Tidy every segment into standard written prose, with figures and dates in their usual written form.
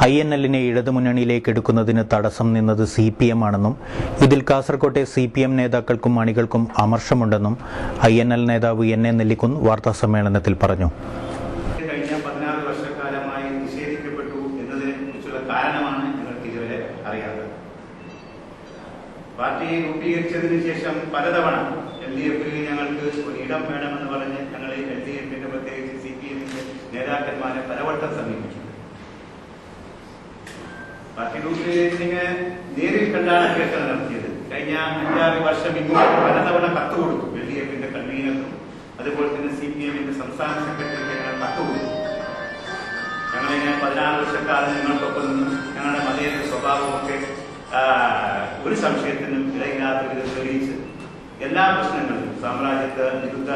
INL-നെ ഇടതുമുന്നണിയിലേക്ക് എടുക്കുന്നതിന് തടസ്സം നിന്നത് CPM ആണെന്നും ഇതിൽ കാസർകോട്ടെ CPM നേതാക്കൾക്കും അണികൾക്കും അമർഷമുണ്ടെന്നും INL നേതാവ് NA നെല്ലിക്കുന്ന് വാർത്താസമ്മേളനത്തിൽ പറഞ്ഞു. കഴിഞ്ഞ 16 വർഷക്കാലമായി നിഷേധിക്കപ്പെട്ടു എന്നതിനെക്കുറിച്ചുള്ള കാരണമാണ് ഞങ്ങൾക്ക് ഇതുവരെ അറിയാത്തത്. പാർട്ടി രൂപീകരിച്ചതിന് ശേഷം പലതവണ LDF-ൽ ഞങ്ങൾക്ക് ഒരു ഇടം വേണമെന്ന് പറഞ്ഞ് ഞങ്ങൾ LDF-ന്റെ പ്രത്യേകിച്ച് CPM-ന്റെ നേതാക്കന്മാരെ പലവട്ടം സമീപിച്ചു. പാർട്ടി രൂപീകരിച്ചിന് നേരിൽ കണ്ടാണ് അഭ്യർത്ഥന നടത്തിയത്. കഴിഞ്ഞ 5-6 വർഷം ഇങ്ങോട്ട് പലതവണ കത്ത് കൊടുത്തു. LDF-ന്റെ കൺവീനർക്കും അതുപോലെ തന്നെ CPM-ന്റെ സംസ്ഥാന സെക്രട്ടറിക്ക് ഞങ്ങൾ കത്ത് കൊടുത്തു. ഞങ്ങളിങ്ങനെ 16 വർഷക്കാലം നിങ്ങൾക്കൊപ്പം നിന്നും ഞങ്ങളുടെ മതേതര സ്വഭാവമൊക്കെ ഒരു സംശയത്തിനും ഇടയില്ലാത്ത വിധം തെളിയിച്ച് എല്ലാ പ്രശ്നങ്ങളിലും സാമ്രാജ്യത്വ വിരുദ്ധ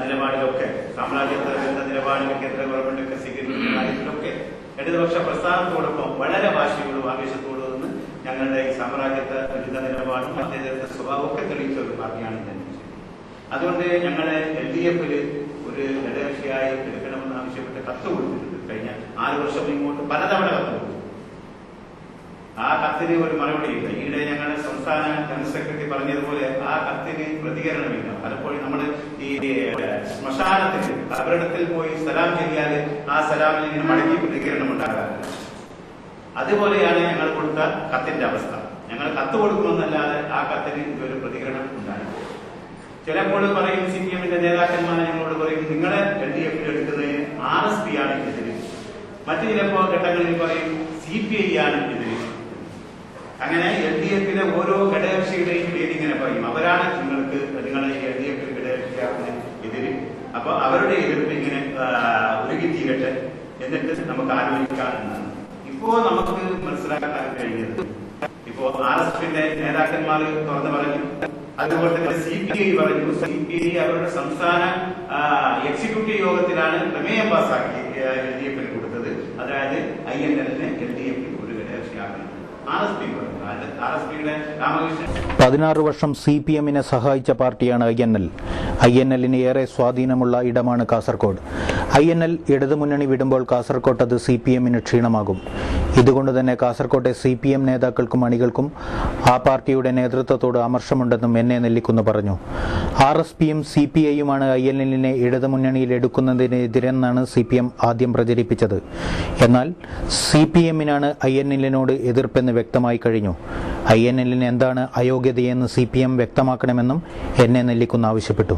നിലപാടിലൊക്കെ സാമ്രാജ്യത്വ വിരുദ്ധ നിലപാടിൽ കേന്ദ്ര ഗവൺമെന്റൊക്കെ സ്വീകരിക്കുന്ന കാര്യത്തിലൊക്കെ ഇടതുപക്ഷ പ്രസ്ഥാനത്തോടൊപ്പം വളരെ വാശിയോടും ആവേശത്തോടും നിന്ന് ഞങ്ങളുടെ ഈ സാമ്രാജ്യത്വ വിരുദ്ധ നിലപാടും മതേതര സ്വഭാവമൊക്കെ തെളിയിച്ച ഒരു പാർട്ടിയാണ് ഞാൻ. അതുകൊണ്ട് ഞങ്ങളെ LDF-ൽ ഒരു ഘടകകക്ഷിയായി എടുക്കണമെന്ന് ആവശ്യപ്പെട്ട് കത്ത് കൊടുത്തിട്ടുണ്ട്. കഴിഞ്ഞ 6 വർഷം ഇങ്ങോട്ട് പലതവണ കത്ത് കൊടുത്തു. ആ കത്തിന് ഒരു മറുപടിയില്ല. ഈയിടെ ഞങ്ങളുടെ സംസ്ഥാന ജനറൽ സെക്രട്ടറി പറഞ്ഞതുപോലെ ആ കത്തിന് പ്രതികരണമില്ല. പലപ്പോഴും നമ്മൾ ഈ ശ്മശാനത്തിൽ കബറിടത്തിൽ പോയി സലാം ചെയ്യാൽ ആ സലാമിൽ ഇങ്ങനെ മടക്കി പ്രതികരണം ഉണ്ടാകാറില്ല. അതുപോലെയാണ് ഞങ്ങൾ കൊടുത്ത കത്തിന്റെ അവസ്ഥ. ഞങ്ങൾ കത്ത് കൊടുക്കുമെന്നല്ലാതെ ആ കത്തിന് ഇതൊരു പ്രതികരണം ഉണ്ടായി. ചിലപ്പോൾ പറയും CPM-ന്റെ നേതാക്കന്മാർ ഞങ്ങളോട് പറയും നിങ്ങളെ LDF-ൽ എടുക്കുന്നതിന് RSP ആണ് എതിര്. മറ്റു ചിലപ്പോൾ ഘട്ടങ്ങളിൽ പറയും CPI ആണ് എതിര്. അങ്ങനെ LDF-ലെ ഓരോ ഘടകകക്ഷിയുടെയും പേര് ഇങ്ങനെ പറയും. അവരാണ് നിങ്ങളെ LDF-ൽ ഘടകകക്ഷിയാക്കുന്നതിന് എതിര്. അപ്പൊ അവരുടെ എതിർപ്പ് ഇങ്ങനെ ഒരുക്കി തീരട്ടെ, എന്നിട്ട് നമുക്ക് ആലോചിക്കാമെന്നാണ് ഇപ്പോ നമുക്ക് മനസ്സിലാക്കാൻ കഴിഞ്ഞത്. ഇപ്പോ RSP-ന്റെ നേതാക്കന്മാർ തുറന്നു പറഞ്ഞു. അതുപോലെ തന്നെ CPI പറഞ്ഞു. CPI അവരുടെ സംസ്ഥാന എക്സിക്യൂട്ടീവ് യോഗത്തിലാണ് പ്രമേയം പാസാക്കി LDF-ന് കൊടുത്തത്. അതായത് INL-നെ LDF-ൽ ഒരു ഘടകകക്ഷിയാക്കണം. 16 വർഷം CPM-നെ സഹായിച്ച പാർട്ടിയാണ് INL. INL-ന് ഏറെ സ്വാധീനമുള്ള ഇടമാണ് കാസർകോട്. INL ഇടതുമുന്നണി വിടുമ്പോൾ കാസർകോട്ട് അത് CPM-ന് ക്ഷീണമാകും. ഇതുകൊണ്ട് തന്നെ കാസർകോട്ടെ CPM നേതാക്കൾക്കും അണികൾക്കും ആ പാർട്ടിയുടെ നേതൃത്വത്തോട് അമർഷമുണ്ടെന്നും NA നെല്ലിക്കുന്ന് പറഞ്ഞു. RSP-യും CPI-യുമാണ് INL-നെ ഇടതുമുന്നണിയിൽ എടുക്കുന്നതിനെതിരെന്നാണ് CPM ആദ്യം പ്രചരിപ്പിച്ചത്. എന്നാൽ CPM-നാണ് INL-നോട് എതിർപ്പെന്ന് വ്യക്തമായി കഴിഞ്ഞു. INL-ന് എന്താണ് അയോഗ്യതയെന്ന് CPM വ്യക്തമാക്കണമെന്നും NA നെല്ലിക്കുന്ന് ആവശ്യപ്പെട്ടു.